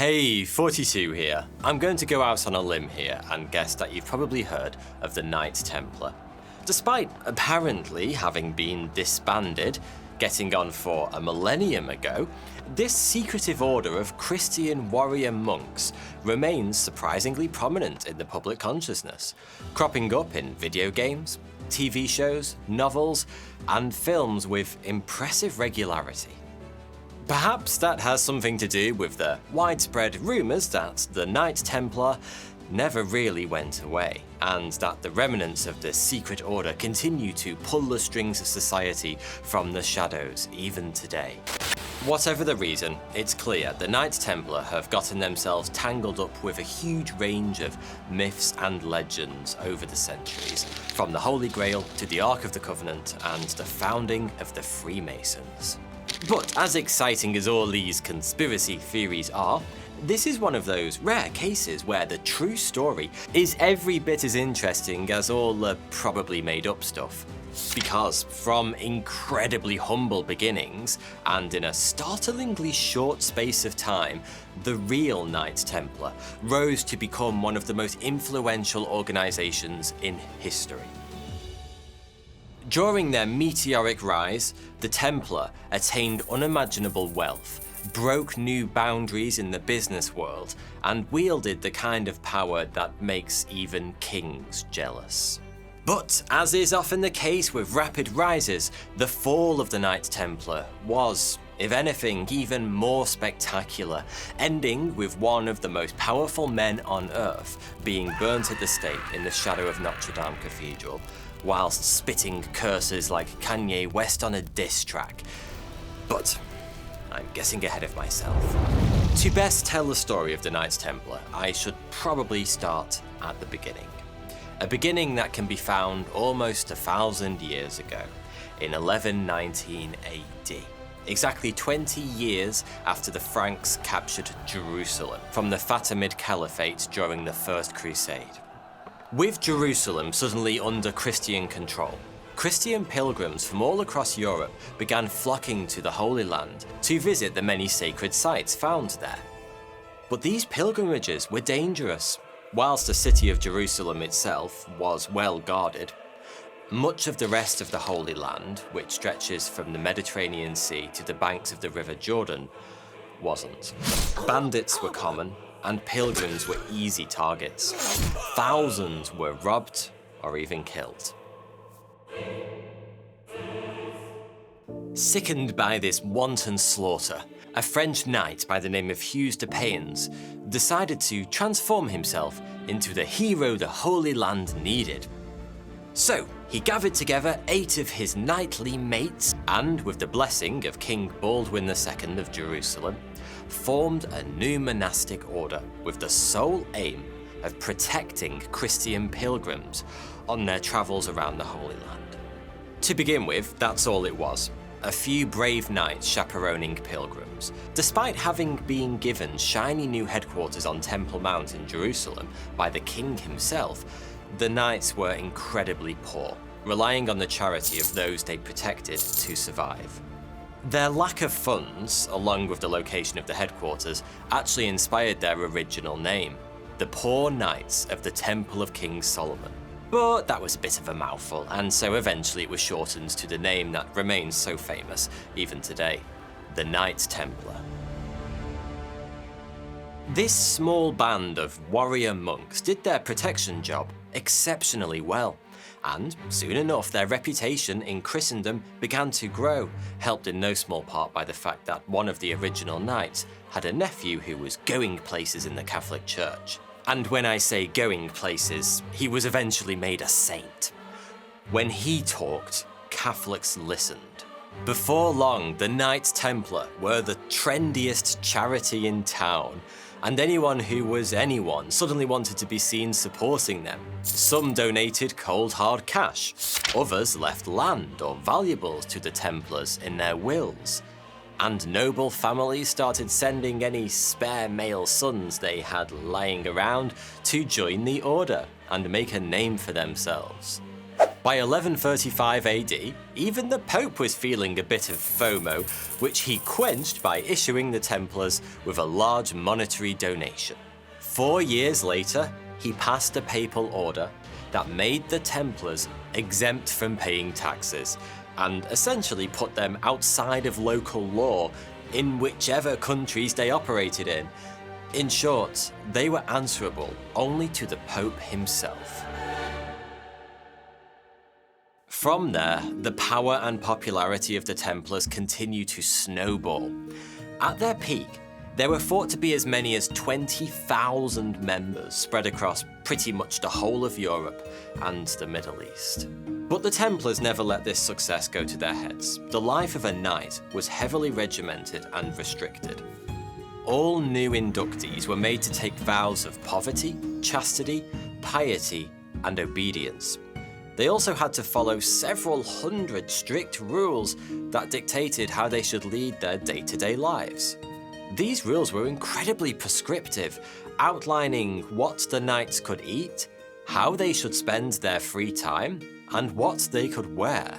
Hey, 42 here. I'm going to go out on a limb here and guess that you've probably heard of the Knights Templar. Despite apparently having been disbanded, getting on for a millennium ago, this secretive order of Christian warrior monks remains surprisingly prominent in the public consciousness, cropping up in video games, TV shows, novels, and films with impressive regularity. Perhaps that has something to do with the widespread rumours that the Knights Templar never really went away, and that the remnants of the secret order continue to pull the strings of society from the shadows even today. Whatever the reason, it's clear the Knights Templar have gotten themselves tangled up with a huge range of myths and legends over the centuries, from the Holy Grail to the Ark of the Covenant and the founding of the Freemasons. But as exciting as all these conspiracy theories are, this is one of those rare cases where the true story is every bit as interesting as all the probably made up stuff. Because from incredibly humble beginnings, and in a startlingly short space of time, the real Knights Templar rose to become one of the most influential organizations in history. During their meteoric rise, the Templar attained unimaginable wealth, broke new boundaries in the business world, and wielded the kind of power that makes even kings jealous. But as is often the case with rapid rises, the fall of the Knights Templar was, if anything, even more spectacular, ending with one of the most powerful men on Earth being burnt at the stake in the shadow of Notre Dame Cathedral, whilst spitting curses like Kanye West on a diss track. But I'm getting ahead of myself. To best tell the story of the Knights Templar, I should probably start at the beginning. A beginning that can be found almost 1,000 years ago, in 1119 AD. Exactly 20 years after the Franks captured Jerusalem from the Fatimid Caliphate during the First Crusade. With Jerusalem suddenly under Christian control, Christian pilgrims from all across Europe began flocking to the Holy Land to visit the many sacred sites found there. But these pilgrimages were dangerous. Whilst the city of Jerusalem itself was well guarded, much of the rest of the Holy Land, which stretches from the Mediterranean Sea to the banks of the River Jordan, wasn't. Bandits were common, and pilgrims were easy targets. Thousands were robbed or even killed. Sickened by this wanton slaughter, a French knight by the name of Hugues de Payens decided to transform himself into the hero the Holy Land needed. So, he gathered together 8 of his knightly mates and, with the blessing of King Baldwin II of Jerusalem, formed a new monastic order with the sole aim of protecting Christian pilgrims on their travels around the Holy Land. To begin with, that's all it was. A few brave knights chaperoning pilgrims. Despite having been given shiny new headquarters on Temple Mount in Jerusalem by the king himself, the knights were incredibly poor, relying on the charity of those they protected to survive. Their lack of funds, along with the location of the headquarters, actually inspired their original name, the Poor Knights of the Temple of King Solomon. But that was a bit of a mouthful, and so eventually it was shortened to the name that remains so famous even today, the Knights Templar. This small band of warrior monks did their protection job exceptionally well, and soon enough their reputation in Christendom began to grow, helped in no small part by the fact that one of the original knights had a nephew who was going places in the Catholic Church. And when I say going places, he was eventually made a saint. When he talked, Catholics listened. Before long, the Knights Templar were the trendiest charity in town, and anyone who was anyone suddenly wanted to be seen supporting them. Some donated cold hard cash, others left land or valuables to the Templars in their wills. And noble families started sending any spare male sons they had lying around to join the order and make a name for themselves. By 1135 AD, even the Pope was feeling a bit of FOMO, which he quenched by issuing the Templars with a large monetary donation. 4 years later, he passed a papal order that made the Templars exempt from paying taxes, and essentially put them outside of local law in whichever countries they operated in. In short, they were answerable only to the Pope himself. From there, the power and popularity of the Templars continued to snowball. At their peak, there were thought to be as many as 20,000 members spread across pretty much the whole of Europe and the Middle East. But the Templars never let this success go to their heads. The life of a knight was heavily regimented and restricted. All new inductees were made to take vows of poverty, chastity, piety, and obedience. They also had to follow several hundred strict rules that dictated how they should lead their day-to-day lives. These rules were incredibly prescriptive, outlining what the knights could eat, how they should spend their free time, and what they could wear.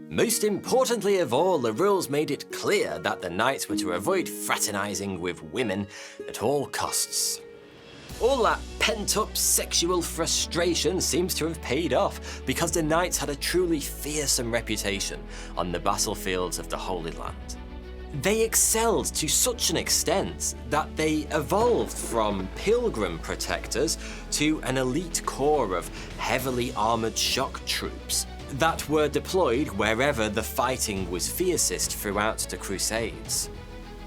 Most importantly of all, the rules made it clear that the knights were to avoid fraternizing with women at all costs. All that pent-up sexual frustration seems to have paid off, because the knights had a truly fearsome reputation on the battlefields of the Holy Land. They excelled to such an extent that they evolved from pilgrim protectors to an elite corps of heavily armored shock troops that were deployed wherever the fighting was fiercest throughout the Crusades.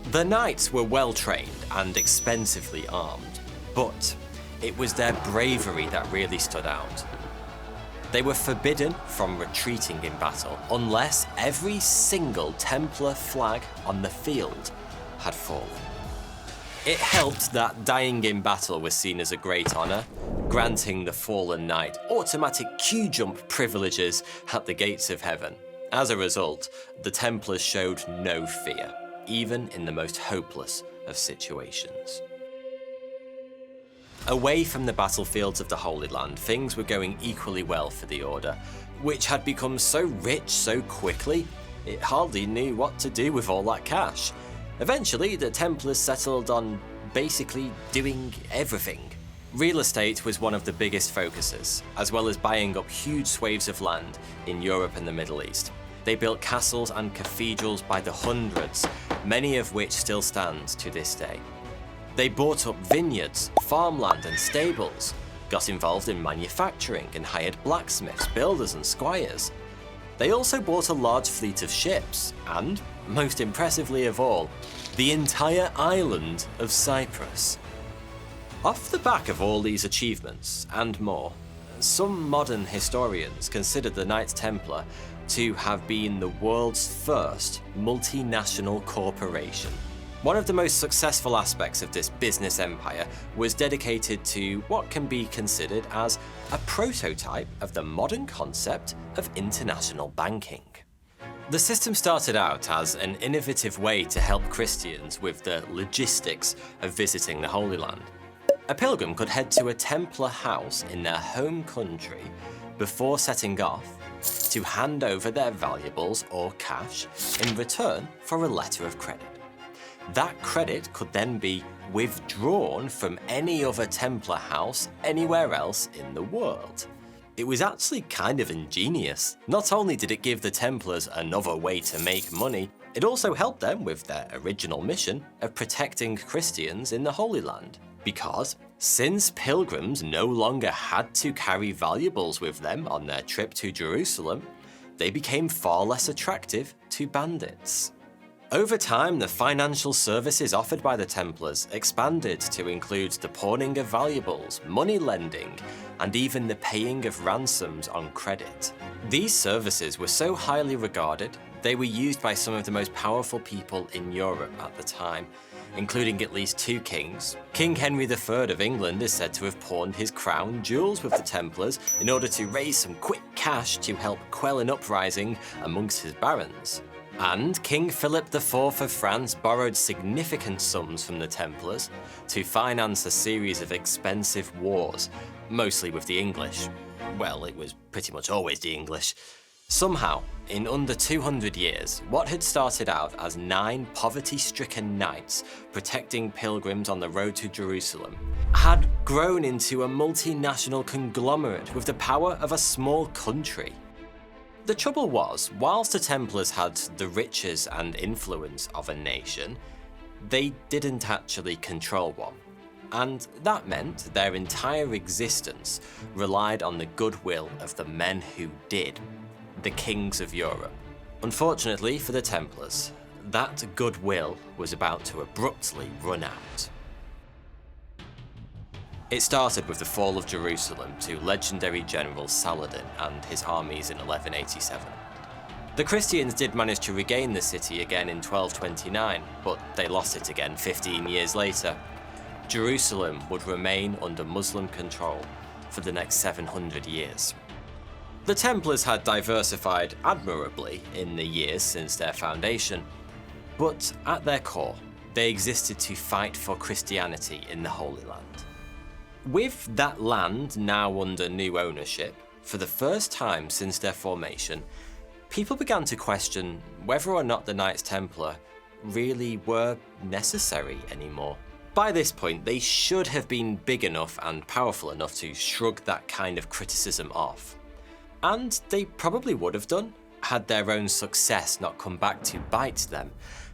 The knights were well trained and expensively armed, but it was their bravery that really stood out. They were forbidden from retreating in battle unless every single Templar flag on the field had fallen. It helped that dying in battle was seen as a great honor, granting the fallen knight automatic Q-jump privileges at the gates of heaven. As a result, the Templars showed no fear, even in the most hopeless of situations. Away from the battlefields of the Holy Land, things were going equally well for the Order, which had become so rich so quickly, it hardly knew what to do with all that cash. Eventually, the Templars settled on basically doing everything. Real estate was one of the biggest focuses, as well as buying up huge swathes of land in Europe and the Middle East. They built castles and cathedrals by the hundreds, many of which still stand to this day. They bought up vineyards, farmland and stables, got involved in manufacturing and hired blacksmiths, builders and squires. They also bought a large fleet of ships and, most impressively of all, the entire island of Cyprus. Off the back of all these achievements and more, some modern historians consider the Knights Templar to have been the world's first multinational corporation. One of the most successful aspects of this business empire was dedicated to what can be considered as a prototype of the modern concept of international banking. The system started out as an innovative way to help Christians with the logistics of visiting the Holy Land. A pilgrim could head to a Templar house in their home country before setting off to hand over their valuables or cash in return for a letter of credit. That credit could then be withdrawn from any other Templar house anywhere else in the world. It was actually kind of ingenious. Not only did it give the Templars another way to make money, it also helped them with their original mission of protecting Christians in the Holy Land. Because since pilgrims no longer had to carry valuables with them on their trip to Jerusalem, they became far less attractive to bandits. Over time, the financial services offered by the Templars expanded to include the pawning of valuables, money lending, and even the paying of ransoms on credit. These services were so highly regarded, they were used by some of the most powerful people in Europe at the time, including at least 2 kings. King Henry III of England is said to have pawned his crown jewels with the Templars in order to raise some quick cash to help quell an uprising amongst his barons. And King Philip IV of France borrowed significant sums from the Templars to finance a series of expensive wars, mostly with the English. well, it was pretty much always the English. Somehow, in under 200 years, what had started out as 9 poverty-stricken knights protecting pilgrims on the road to Jerusalem had grown into a multinational conglomerate with the power of a small country. The trouble was, whilst the Templars had the riches and influence of a nation, they didn't actually control one. And that meant their entire existence relied on the goodwill of the men who did. The kings of Europe. Unfortunately for the Templars, that goodwill was about to abruptly run out. It started with the fall of Jerusalem to legendary General Saladin and his armies in 1187. The Christians did manage to regain the city again in 1229, but they lost it again 15 years later. Jerusalem would remain under Muslim control for the next 700 years. The Templars had diversified admirably in the years since their foundation, but at their core, they existed to fight for Christianity in the Holy Land. With that land now under new ownership, for the first time since their formation, people began to question whether or not the Knights Templar really were necessary anymore. By this point, they should have been big enough and powerful enough to shrug that kind of criticism off. And they probably would have done, had their own success not come back to bite them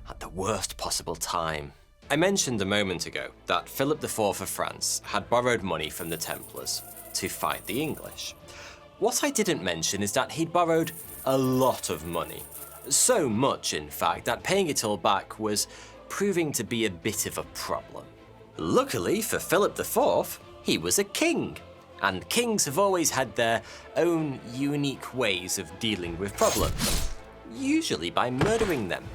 at the worst possible time. I mentioned a moment ago that Philip IV of France had borrowed money from the Templars to fight the English. What I didn't mention is that he'd borrowed a lot of money. So much, in fact, that paying it all back was proving to be a bit of a problem. Luckily for Philip IV, he was a king. And kings have always had their own unique ways of dealing with problems, usually by murdering them.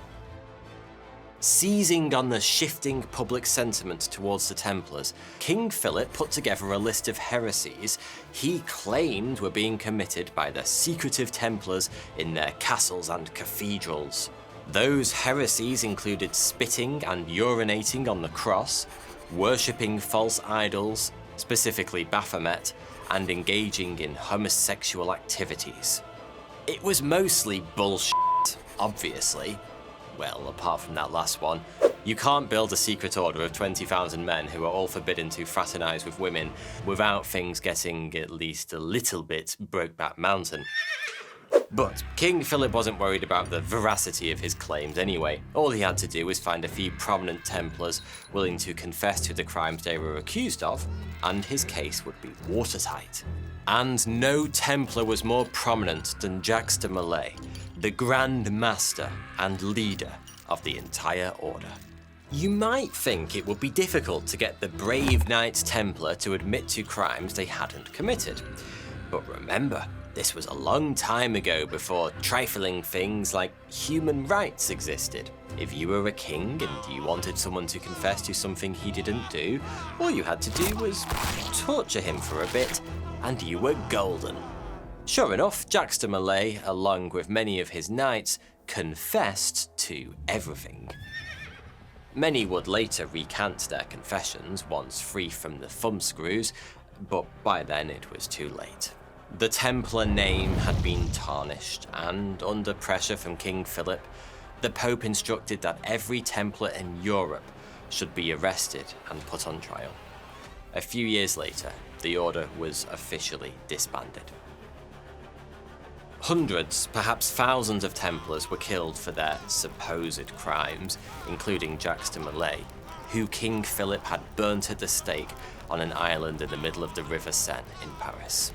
Seizing on the shifting public sentiment towards the Templars, King Philip put together a list of heresies he claimed were being committed by the secretive Templars in their castles and cathedrals. Those heresies included spitting and urinating on the cross, worshipping false idols, specifically Baphomet, and engaging in homosexual activities. It was mostly bullshit, obviously. Well, apart from that last one. You can't build a secret order of 20,000 men who are all forbidden to fraternize with women without things getting at least a little bit Brokeback Mountain. But King Philip wasn't worried about the veracity of his claims anyway. All he had to do was find a few prominent Templars willing to confess to the crimes they were accused of, and his case would be watertight. And no Templar was more prominent than Jacques de Molay, the Grand Master and leader of the entire order. You might think it would be difficult to get the brave Knights Templar to admit to crimes they hadn't committed. But remember, this was a long time ago before trifling things like human rights existed. If you were a king and you wanted someone to confess to something he didn't do, all you had to do was torture him for a bit, and you were golden. Sure enough, Jacques de Molay, along with many of his knights, confessed to everything. Many would later recant their confessions once free from the thumbscrews, but by then it was too late. The Templar name had been tarnished, and under pressure from King Philip, the Pope instructed that every Templar in Europe should be arrested and put on trial. A few years later, the order was officially disbanded. Hundreds, perhaps thousands of Templars were killed for their supposed crimes, including Jacques de Molay, who King Philip had burnt at the stake on an island in the middle of the River Seine in Paris.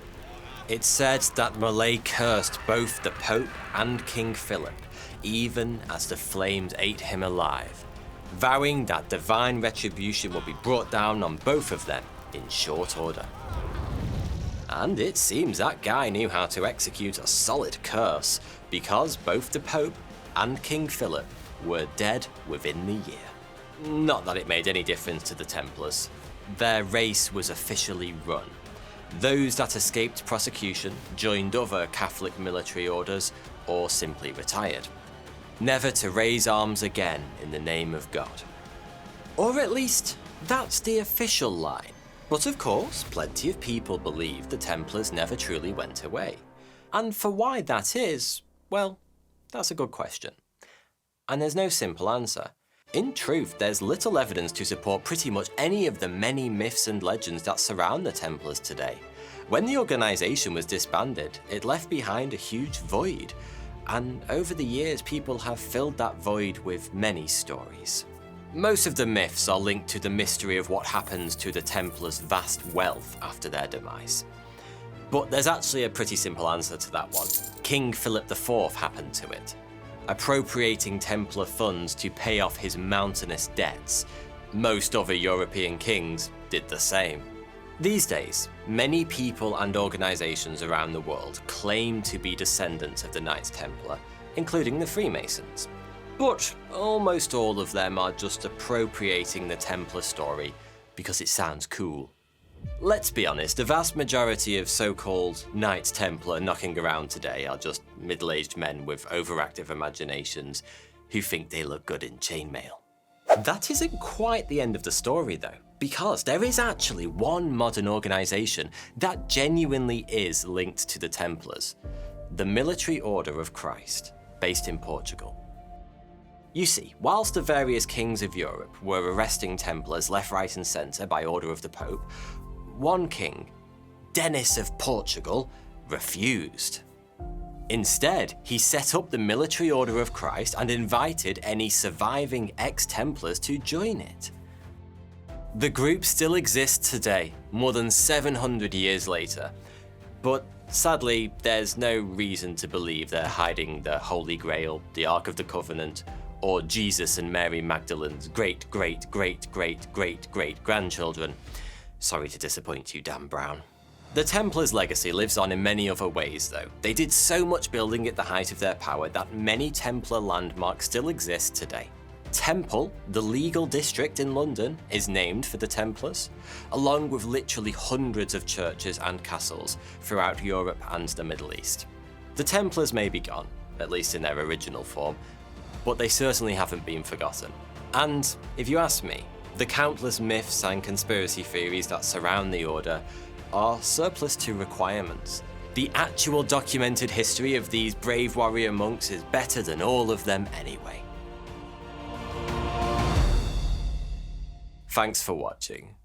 It's said that Molay cursed both the Pope and King Philip, even as the flames ate him alive, vowing that divine retribution will be brought down on both of them in short order. And it seems that guy knew how to execute a solid curse, because both the Pope and King Philip were dead within the year. Not that it made any difference to the Templars. Their race was officially run. Those that escaped prosecution joined other Catholic military orders or simply retired, never to raise arms again in the name of God. Or at least, that's the official line. But of course, plenty of people believe the Templars never truly went away. And for why that is, well, that's a good question. And there's no simple answer. In truth, there's little evidence to support pretty much any of the many myths and legends that surround the Templars today. When the organisation was disbanded, it left behind a huge void, and over the years people have filled that void with many stories. Most of the myths are linked to the mystery of what happens to the Templars' vast wealth after their demise. But there's actually a pretty simple answer to that one. King Philip IV happened to it, appropriating Templar funds to pay off his mountainous debts. Most other European kings did the same. These days, many people and organisations around the world claim to be descendants of the Knights Templar, including the Freemasons. But almost all of them are just appropriating the Templar story because it sounds cool. Let's be honest, the vast majority of so-called Knights Templar knocking around today are just middle-aged men with overactive imaginations who think they look good in chainmail. That isn't quite the end of the story though, because there is actually one modern organisation that genuinely is linked to the Templars, the Military Order of Christ, based in Portugal. You see, whilst the various kings of Europe were arresting Templars left, right and centre by order of the Pope, one king, Denis of Portugal, refused. Instead, he set up the Military Order of Christ and invited any surviving ex-Templars to join it. The group still exists today, more than 700 years later, but sadly, there's no reason to believe they're hiding the Holy Grail, the Ark of the Covenant, or Jesus and Mary Magdalene's great-great-great-great-great-grandchildren. Sorry to disappoint you, Dan Brown. The Templars' legacy lives on in many other ways though. They did so much building at the height of their power that many Templar landmarks still exist today. Temple, the legal district in London, is named for the Templars, along with literally hundreds of churches and castles throughout Europe and the Middle East. The Templars may be gone, at least in their original form, but they certainly haven't been forgotten. And if you ask me, the countless myths and conspiracy theories that surround the Order are surplus to requirements. The actual documented history of these brave warrior monks is better than all of them anyway. Thanks for watching.